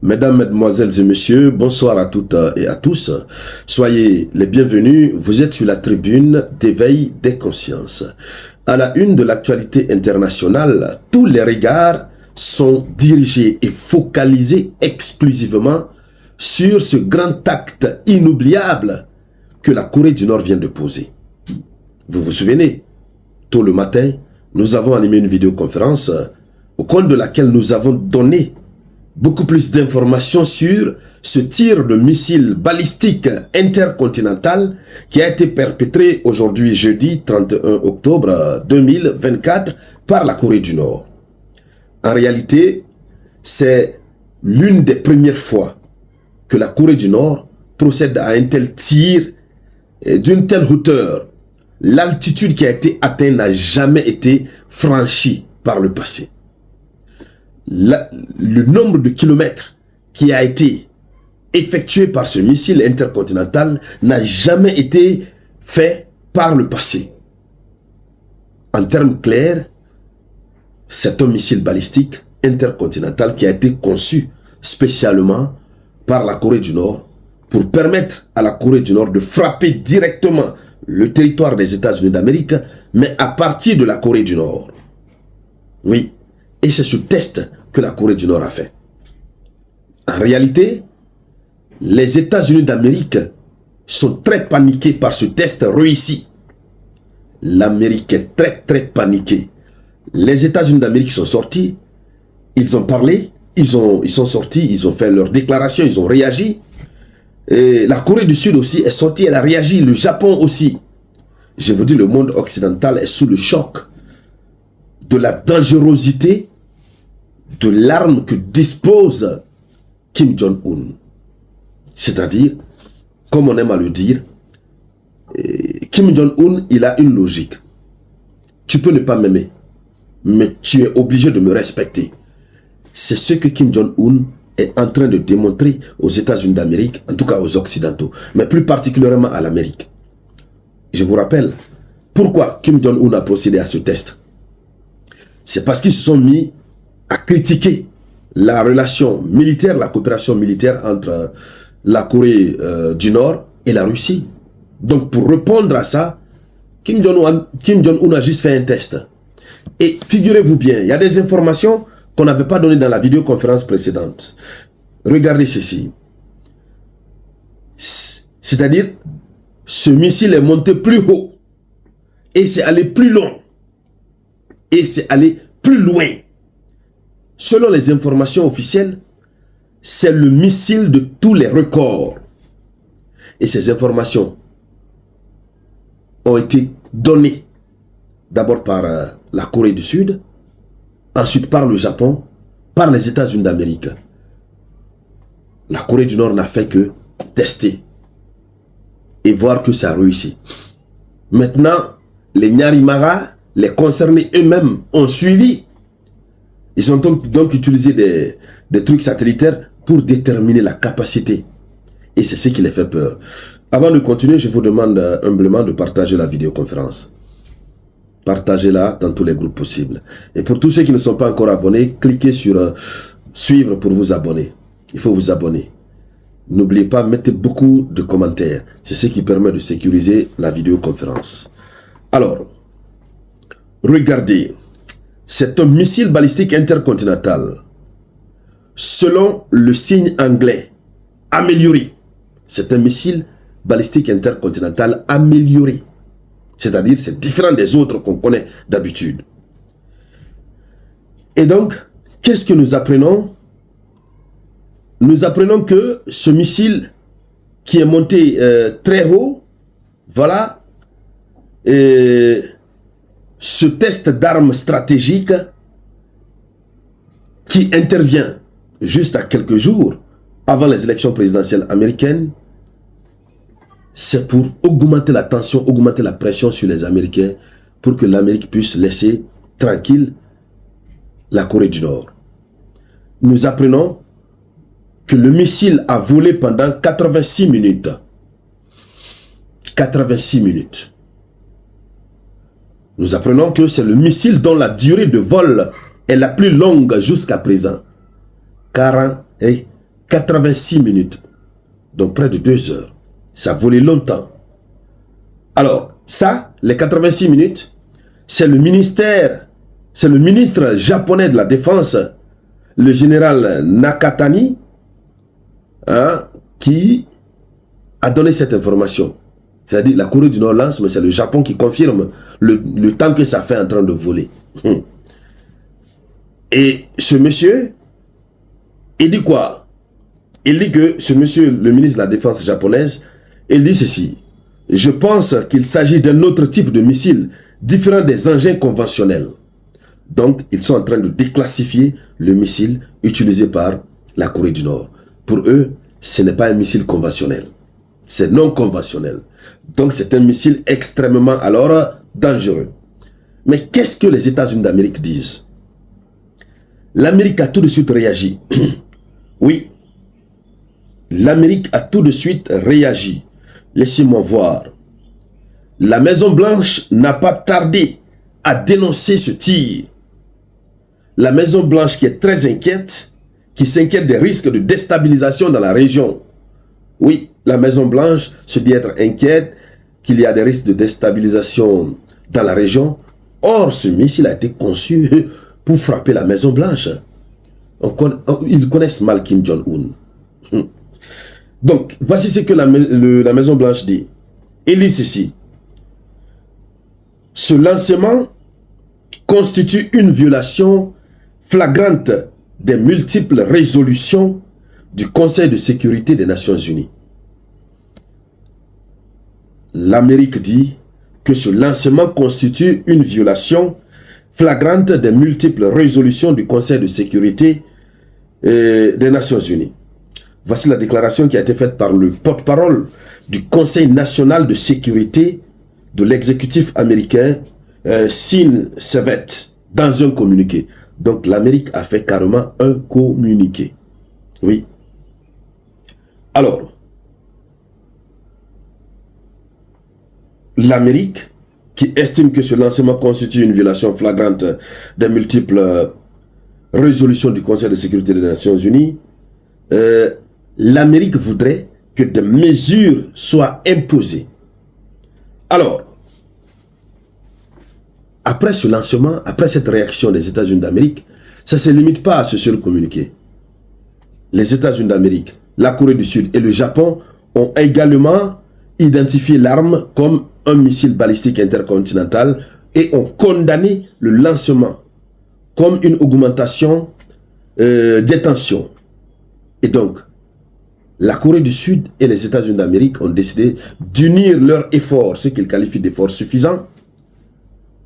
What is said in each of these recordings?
Mesdames, Mesdemoiselles et Messieurs, bonsoir à toutes et à tous. Soyez les bienvenus, vous êtes sur la tribune d'éveil des consciences. À la une de l'actualité internationale, tous les regards sont dirigés et focalisés exclusivement sur ce grand acte inoubliable que la Corée du Nord vient de poser. Vous vous souvenez, tôt le matin, nous avons animé une vidéoconférence au cours de laquelle nous avons donné beaucoup plus d'informations sur ce tir de missile balistique intercontinental qui a été perpétré aujourd'hui jeudi 31 octobre 2024 par la Corée du Nord. En réalité, c'est l'une des premières fois que la Corée du Nord procède à un tel tir d'une telle hauteur. L'altitude qui a été atteinte n'a jamais été franchie par le passé. Le nombre de kilomètres qui a été effectué par ce missile intercontinental n'a jamais été fait par le passé. En termes clairs, c'est un missile balistique intercontinental qui a été conçu spécialement par la Corée du Nord pour permettre à la Corée du Nord de frapper directement le territoire des États-Unis d'Amérique, mais à partir de la Corée du Nord. Oui. Et c'est ce test que la Corée du Nord a fait. En réalité, les États-Unis d'Amérique sont très paniqués par ce test réussi. L'Amérique est très paniquée. Les États-Unis d'Amérique sont sortis, ils ont parlé, ils sont sortis, ils ont fait leur déclaration, ils ont réagi. Et la Corée du Sud aussi est sortie, elle a réagi, le Japon aussi. Je vous dis, le monde occidental est sous le choc de la dangerosité de l'arme que dispose Kim Jong-un. C'est-à-dire, comme on aime à le dire, Kim Jong-un, il a une logique. Tu peux ne pas m'aimer, mais tu es obligé de me respecter. C'est ce que Kim Jong-un est en train de démontrer aux États-Unis d'Amérique, en tout cas aux Occidentaux, mais plus particulièrement à l'Amérique. Je vous rappelle, pourquoi Kim Jong-un a procédé à ce test? C'est parce qu'ils se sont mis à critiquer la relation militaire, la coopération militaire entre la Corée du Nord et la Russie. Donc pour répondre à ça, Kim Jong-un a juste fait un test. Et figurez-vous bien, il y a des informations qu'on n'avait pas données dans la vidéoconférence précédente. Regardez ceci. C'est-à-dire, ce missile est monté plus haut et c'est allé plus long et c'est allé plus loin. Selon les informations officielles, c'est le missile de tous les records. Et ces informations ont été données d'abord par la Corée du Sud, ensuite par le Japon, par les États-Unis d'Amérique. La Corée du Nord n'a fait que tester et voir que ça a réussi. Maintenant, les Nyarimara, les concernés eux-mêmes ont suivi. Ils ont donc utilisé des trucs satellitaires pour déterminer la capacité. Et c'est ce qui les fait peur. Avant de continuer, je vous demande humblement de partager la vidéoconférence. Partagez-la dans tous les groupes possibles. Et pour tous ceux qui ne sont pas encore abonnés, cliquez sur suivre pour vous abonner. Il faut vous abonner. N'oubliez pas, mettez beaucoup de commentaires. C'est ce qui permet de sécuriser la vidéoconférence. Alors, regardez. C'est un missile balistique intercontinental. Selon le signe anglais, amélioré. C'est un missile balistique intercontinental amélioré. C'est-à-dire, c'est différent des autres qu'on connaît d'habitude. Et donc, qu'est-ce que nous apprenons? Nous apprenons que ce missile qui est monté très haut, voilà, ce test d'armes stratégiques qui intervient juste à quelques jours avant les élections présidentielles américaines, c'est pour augmenter la tension, augmenter la pression sur les Américains pour que l'Amérique puisse laisser tranquille la Corée du Nord. Nous apprenons que le missile a volé pendant 86 minutes. 86 minutes. Nous apprenons que c'est le missile dont la durée de vol est la plus longue jusqu'à présent. Et 86 minutes, donc près de 2 heures. Ça a volé longtemps. Alors, ça, les 86 minutes, c'est le ministère, c'est le ministre japonais de la Défense, le général Nakatani, hein, qui a donné cette information. C'est-à-dire la Corée du Nord lance, mais c'est le Japon qui confirme le temps que ça fait en train de voler. Et ce monsieur, il dit quoi? Il dit que ce monsieur, le ministre de la Défense japonaise, il dit ceci. Je pense qu'il s'agit d'un autre type de missile, différent des engins conventionnels. Donc, ils sont en train de déclassifier le missile utilisé par la Corée du Nord. Pour eux, ce n'est pas un missile conventionnel. C'est non conventionnel. Donc, c'est un missile extrêmement, alors, dangereux. Mais qu'est-ce que les États-Unis d'Amérique disent? L'Amérique a tout de suite réagi. Oui. L'Amérique a tout de suite réagi. Laissez-moi voir. La Maison-Blanche n'a pas tardé à dénoncer ce tir. La Maison-Blanche qui est très inquiète, qui s'inquiète des risques de déstabilisation dans la région. Oui, la Maison-Blanche se dit être inquiète qu'il y a des risques de déstabilisation dans la région. Or, ce missile a été conçu pour frapper la Maison-Blanche. Ils connaissent mal Kim Jong-un. Donc, voici ce que la Maison-Blanche dit. Il dit ceci. Ce lancement constitue une violation flagrante des multiples résolutions du Conseil de sécurité des Nations Unies. L'Amérique dit que ce lancement constitue une violation flagrante des multiples résolutions du Conseil de sécurité des Nations Unies. Voici la déclaration qui a été faite par le porte-parole du Conseil national de sécurité de l'exécutif américain, Sean Sevet, dans un communiqué. Donc l'Amérique a fait carrément un communiqué. Oui. Alors, l'Amérique, qui estime que ce lancement constitue une violation flagrante des multiples résolutions du Conseil de sécurité des Nations Unies, l'Amérique voudrait que des mesures soient imposées. Alors, après ce lancement, après cette réaction des États-Unis d'Amérique, ça ne se limite pas à ce seul communiqué. Les États-Unis d'Amérique, la Corée du Sud et le Japon ont également identifié l'arme comme un missile balistique intercontinental et ont condamné le lancement comme une augmentation des tensions. Et donc, la Corée du Sud et les États-Unis d'Amérique ont décidé d'unir leurs efforts, ce qu'ils qualifient d'efforts suffisants,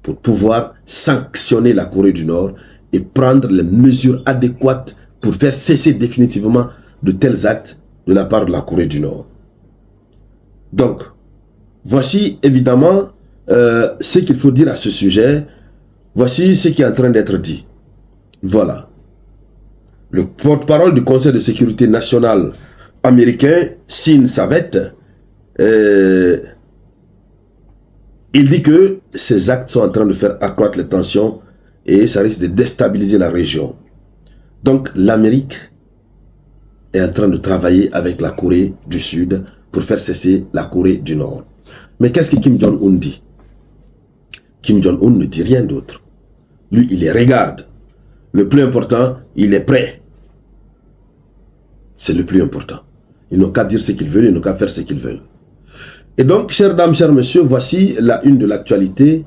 pour pouvoir sanctionner la Corée du Nord et prendre les mesures adéquates pour faire cesser définitivement de tels actes de la part de la Corée du Nord. Donc, voici évidemment ce qu'il faut dire à ce sujet. Voici ce qui est en train d'être dit. Voilà. Le porte-parole du Conseil de sécurité nationale américain, Sean Sevet, il dit que ces actes sont en train de faire accroître les tensions et ça risque de déstabiliser la région. Donc l'Amérique est en train de travailler avec la Corée du Sud pour faire cesser la Corée du Nord. Mais qu'est-ce que Kim Jong-un dit? Kim Jong-un ne dit rien d'autre. Lui, il les regarde. Le plus important, il est prêt. C'est le plus important. Ils n'ont qu'à dire ce qu'ils veulent, ils n'ont qu'à faire ce qu'ils veulent. Et donc, chères dames, chers messieurs, voici la une de l'actualité.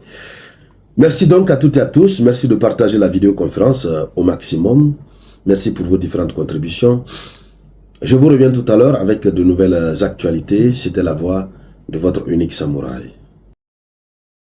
Merci donc à toutes et à tous. Merci de partager la vidéoconférence au maximum. Merci pour vos différentes contributions. Je vous reviens tout à l'heure avec de nouvelles actualités. C'était la voix de votre unique samouraï.